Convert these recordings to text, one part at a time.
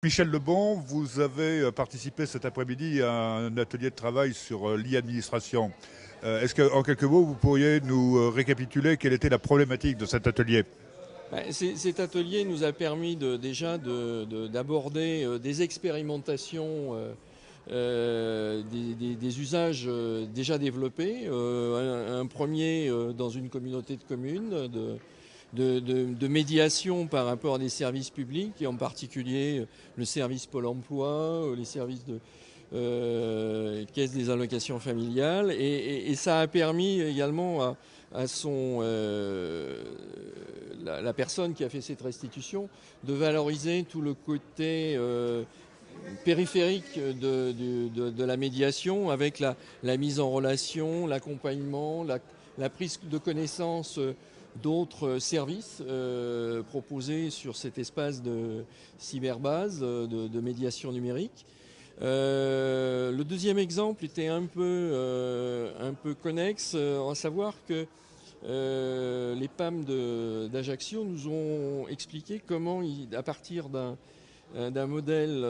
Michel Lebon, vous avez participé cet après-midi à un atelier de travail sur l'e-administration. Est-ce qu'en quelques mots, vous pourriez nous récapituler quelle était la problématique de cet atelier? Cet atelier nous a permis d'aborder des expérimentations, des usages déjà développés. Un premier dans une communauté de communes, de médiation par rapport à des services publics, et en particulier le service Pôle emploi, les services de caisse des allocations familiales. Et ça a permis également à la personne qui a fait cette restitution de valoriser tout le côté périphérique de la médiation, avec la mise en relation, l'accompagnement, la prise de connaissance d'autres services proposés sur cet espace de cyberbase, de médiation numérique. Le deuxième exemple était un peu connexe, à savoir que les PAM d'Ajaccio nous ont expliqué comment, à partir d'un modèle,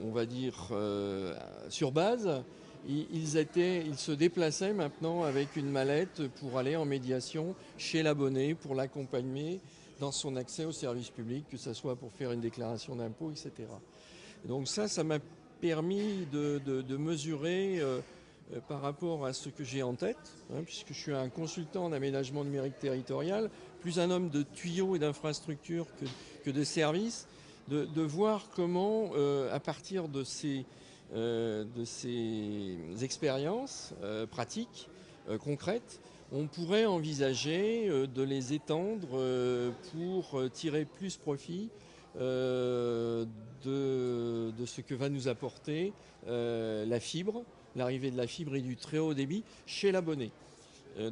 on va dire, sur base, ils se déplaçaient maintenant avec une mallette pour aller en médiation chez l'abonné, pour l'accompagner dans son accès au service public, que ce soit pour faire une déclaration d'impôt, etc. Donc ça m'a permis de mesurer par rapport à ce que j'ai en tête, puisque je suis un consultant en aménagement numérique territorial, plus un homme de tuyaux et d'infrastructures que de services, de voir comment, à partir de ces expériences pratiques, concrètes, on pourrait envisager de les étendre pour tirer plus profit de ce que va nous apporter la fibre, l'arrivée de la fibre et du très haut débit chez l'abonné.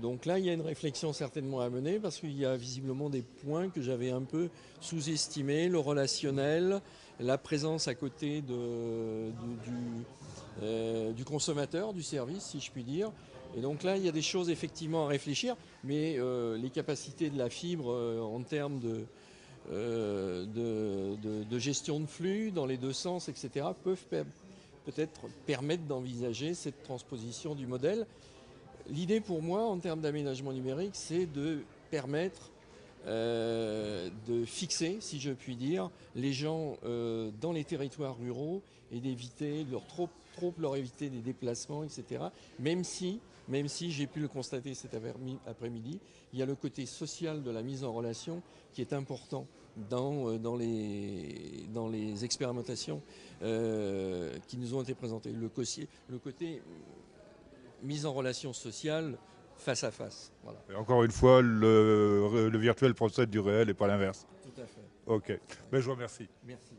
Donc là, il y a une réflexion certainement à mener, parce qu'il y a visiblement des points que j'avais un peu sous-estimés: le relationnel, la présence à côté du consommateur, du service, si je puis dire. Et donc là, il y a des choses effectivement à réfléchir, mais les capacités de la fibre en termes de gestion de flux dans les deux sens, etc., peuvent peut-être permettre d'envisager cette transposition du modèle. L'idée pour moi, en termes d'aménagement numérique, c'est de permettre de fixer, si je puis dire, les gens dans les territoires ruraux, et d'éviter leur éviter des déplacements, etc. Même si j'ai pu le constater cet après-midi, il y a le côté social de la mise en relation qui est important dans les expérimentations qui nous ont été présentées. Le côté mise en relation sociale face à face. Voilà. Et encore une fois, le virtuel procède du réel et pas l'inverse. Tout à fait. Ok. Ben, je vous remercie. Merci.